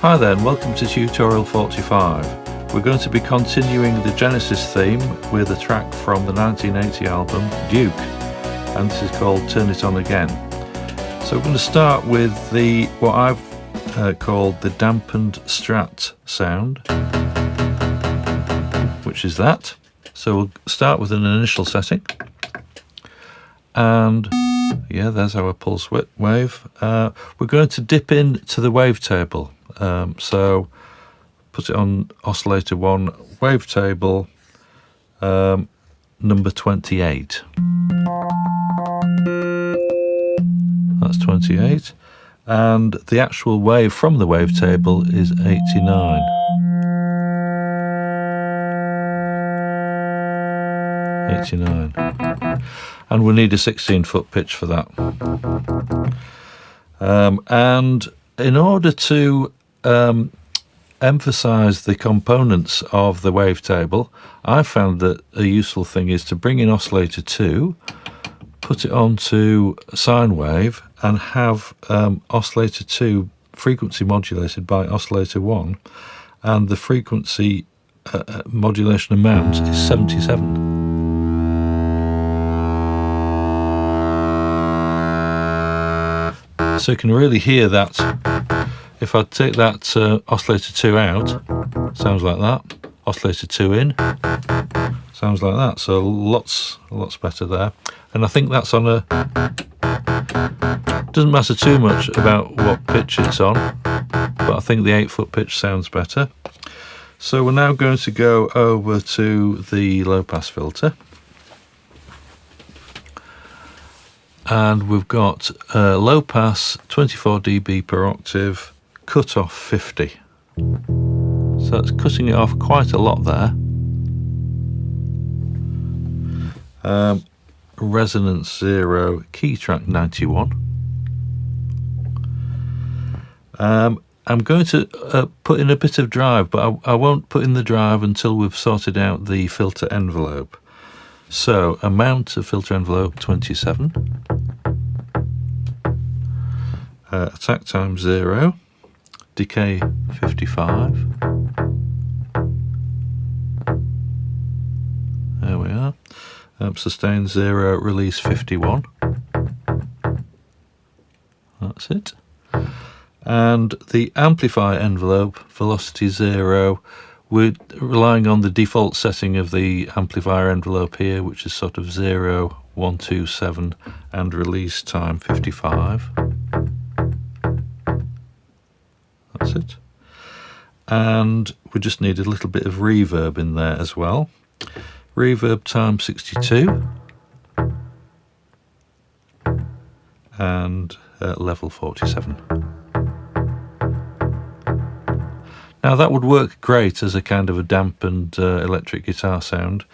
Hi there and welcome to tutorial 45. We're going to be continuing the Genesis theme with a track from the 1980 album Duke, and this is called Turn It On Again. So we're going to start with what I've called the dampened Strat sound, which is that. So we'll start with an initial setting, and yeah, there's our pulse wave. We're going to dip into the wavetable. So put it on oscillator 1, wavetable number 28. That's 28. And the actual wave from the wavetable is 89. 89. And we need a 16-foot pitch for that. And in order to emphasize the components of the wavetable, I found that a useful thing is to bring in oscillator 2, put it onto sine wave, and have oscillator 2 frequency modulated by oscillator 1, and the frequency modulation amount is 77. So you can really hear that. If I take that oscillator 2 out, sounds like that. Oscillator 2 in, sounds like that. So lots better there. And I think that's on a... doesn't matter too much about what pitch it's on, but I think the 8-foot pitch sounds better. So we're now going to go over to the low pass filter. And we've got low pass 24 dB per octave, cut off 50. So it's cutting it off quite a lot there. Resonance 0, key track 91. I'm going to put in a bit of drive, but I won't put in the drive until we've sorted out the filter envelope. So amount of filter envelope 27. Attack time 0. Decay 55. There we are. Sustain 0, release 51. That's it. And the amplifier envelope, velocity 0. We're relying on the default setting of the amplifier envelope here, which is sort of 0, 1, 2, 7, and release time 55. That's it. And we just need a little bit of reverb in there as well. Reverb time 62. And level 47. Now that would work great as a kind of a dampened electric guitar sound,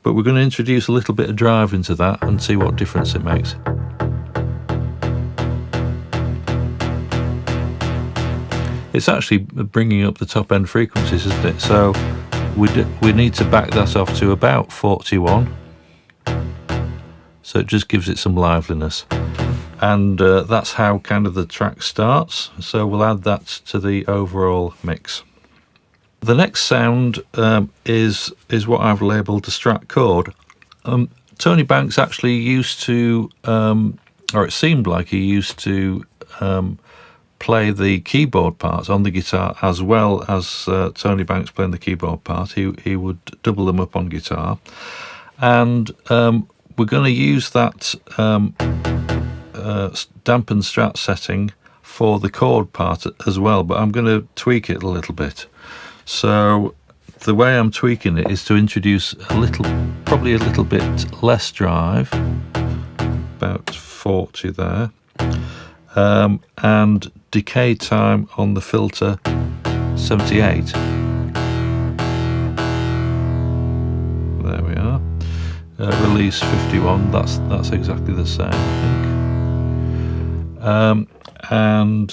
but we're going to introduce a little bit of drive into that and see what difference it makes. It's actually bringing up the top end frequencies, isn't it? So we need to back that off to about 41. So it just gives it some liveliness. And that's how kind of the track starts. So we'll add that to the overall mix. The next sound is what I've labelled the Strat chord. Tony Banks actually used to, or it seemed like he used to play the keyboard parts on the guitar as well as Tony Banks playing the keyboard part. He would double them up on guitar. And we're going to use that dampened Strat setting for the chord part as well, but I'm going to tweak it a little bit. So the way I'm tweaking it is to introduce probably a little bit less drive, about 40 there, and decay time on the filter 78. There we are. Release 51. That's exactly the same, I think. And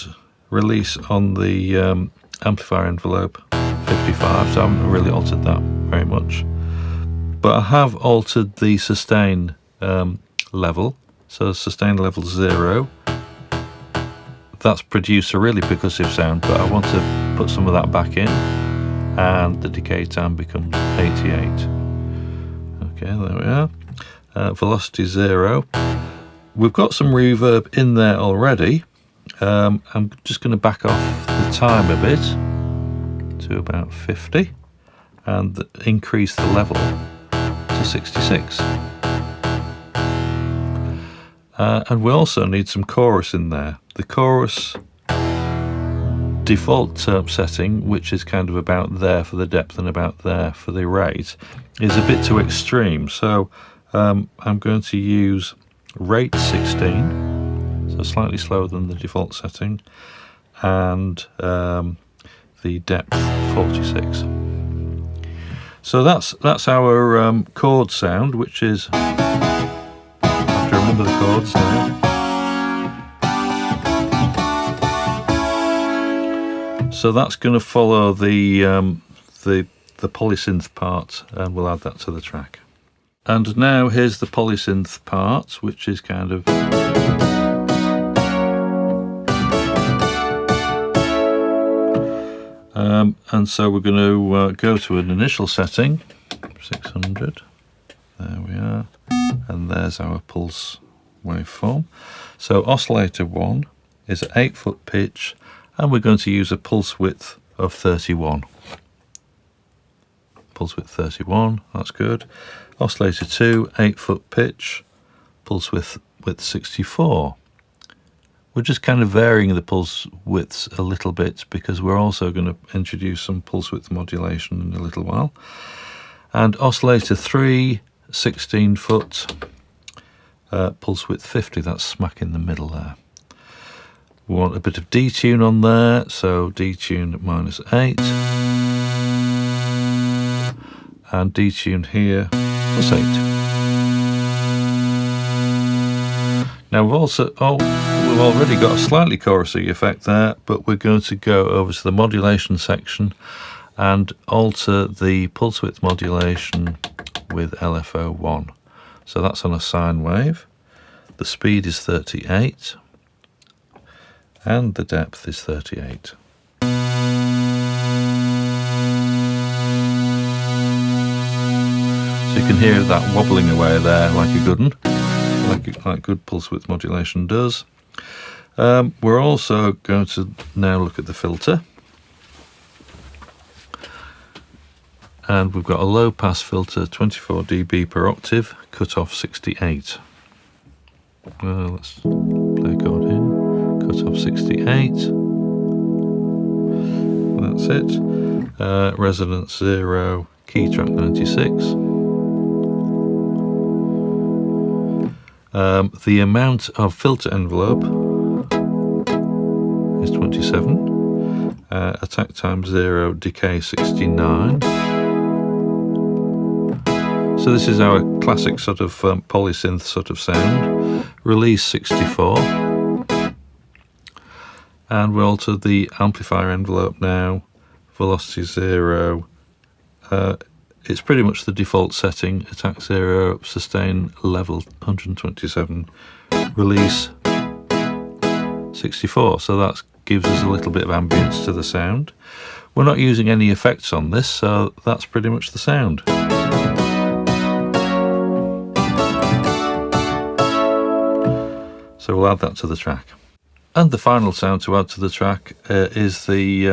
release on the amplifier envelope 55. So I haven't really altered that very much, but I have altered the sustain level. So sustain level 0. That's produced a really percussive sound, but I want to put some of that back in, and the decay time becomes 88. Okay, there we are. Velocity 0. We've got some reverb in there already. I'm just going to back off the time a bit to about 50 and increase the level to 66. And we also need some chorus in there. The chorus default setting, which is kind of about there for the depth and about there for the rate, is a bit too extreme. So I'm going to use rate 16, so slightly slower than the default setting, and the depth 46. So that's our chord sound, which is, I have to remember the chords now. So that's going to follow the polysynth part, and we'll add that to the track. And now here's the polysynth part, which is kind of and so we're going to go to an initial setting, 600. There we are, and there's our pulse waveform. So oscillator 1 is at 8-foot pitch, and we're going to use a pulse width of 31. Pulse width 31, that's good. Oscillator 2, 8-foot pitch, pulse width 64. We're just kind of varying the pulse widths a little bit because we're also going to introduce some pulse width modulation in a little while. And oscillator 3, 16-foot, pulse width 50, that's smack in the middle there. We want a bit of detune on there, so detune -8. And detune here, +8. Now we've already got a slightly chorusy effect there, but we're going to go over to the modulation section and alter the pulse width modulation with LFO1. So that's on a sine wave. The speed is 38 and the depth is 38. So you can hear that wobbling away there like a good one, like good pulse width modulation does. We're also going to now look at the filter. And we've got a low pass filter, 24 dB per octave, cut off 68. Let's play a chord here. Cut off 68. That's it. Resonance 0, key track 96. The amount of filter envelope is 27. Attack time 0, decay 69. So this is our classic sort of polysynth sort of sound. Release 64. And we'll alter the amplifier envelope now. Velocity 0. It's pretty much the default setting. Attack 0, sustain level 127. Release 64. So that gives us a little bit of ambience to the sound. We're not using any effects on this, so that's pretty much the sound. So we'll add that to the track. And the final sound to add to the track is the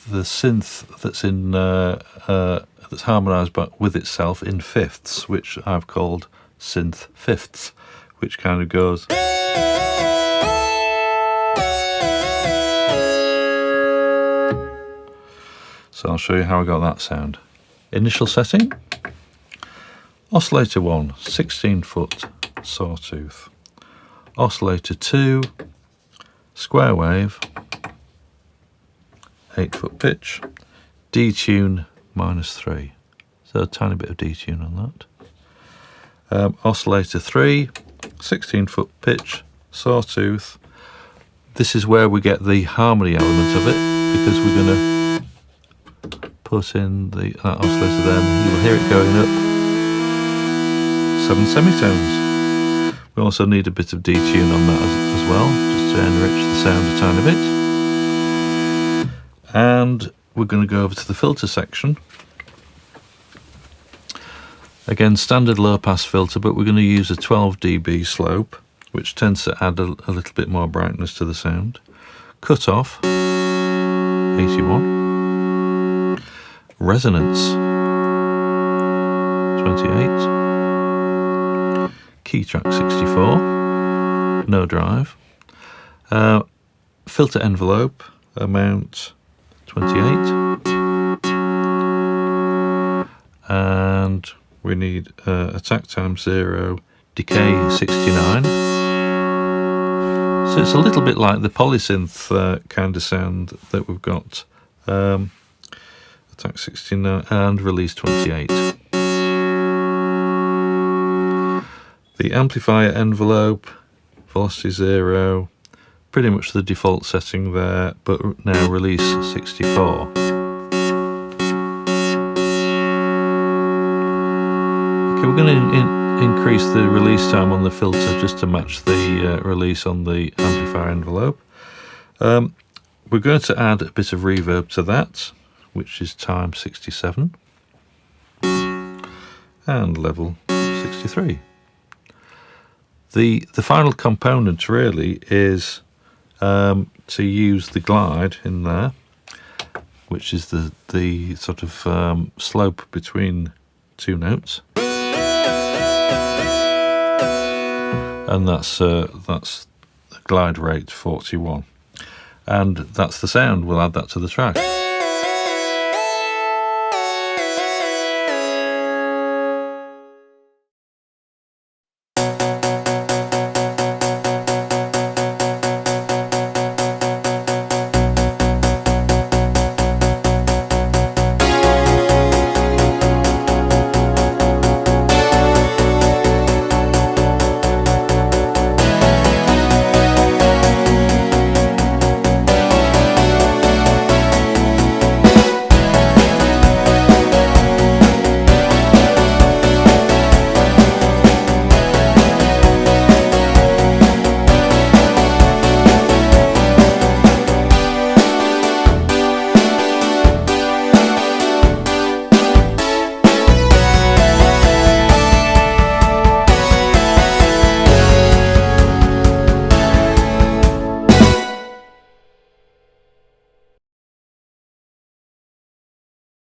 synth that's in that's harmonised with itself in fifths, which I've called synth fifths, which kind of goes. So I'll show you how I got that sound. Initial setting. Oscillator 1, 16-foot sawtooth. Oscillator 2, square wave, 8-foot pitch, detune -3. So a tiny bit of detune on that. Oscillator 3, 16-foot pitch, sawtooth. This is where we get the harmony element of it, because we're going to put in that oscillator there, and you'll hear it going up 7 semitones. We also need a bit of detune on that as well, just to enrich the sound a tiny bit. And we're going to go over to the filter section. Again, standard low pass filter, but we're going to use a 12 dB slope, which tends to add a little bit more brightness to the sound. Cut off, 81. Resonance, 28. Key track, 64. No drive. Filter envelope, amount, 28. And we need attack time 0, decay 69. So it's a little bit like the polysynth kind of sound that we've got. Attack 69 and release 28. The amplifier envelope, velocity 0, pretty much the default setting there, but now release 64. Okay, we're going to increase the release time on the filter just to match the release on the amplifier envelope. We're going to add a bit of reverb to that, which is time 67 and level 63. The final component really is to use the glide in there, which is the sort of slope between two notes. And that's the glide rate 41, and that's the sound. We'll add that to the track.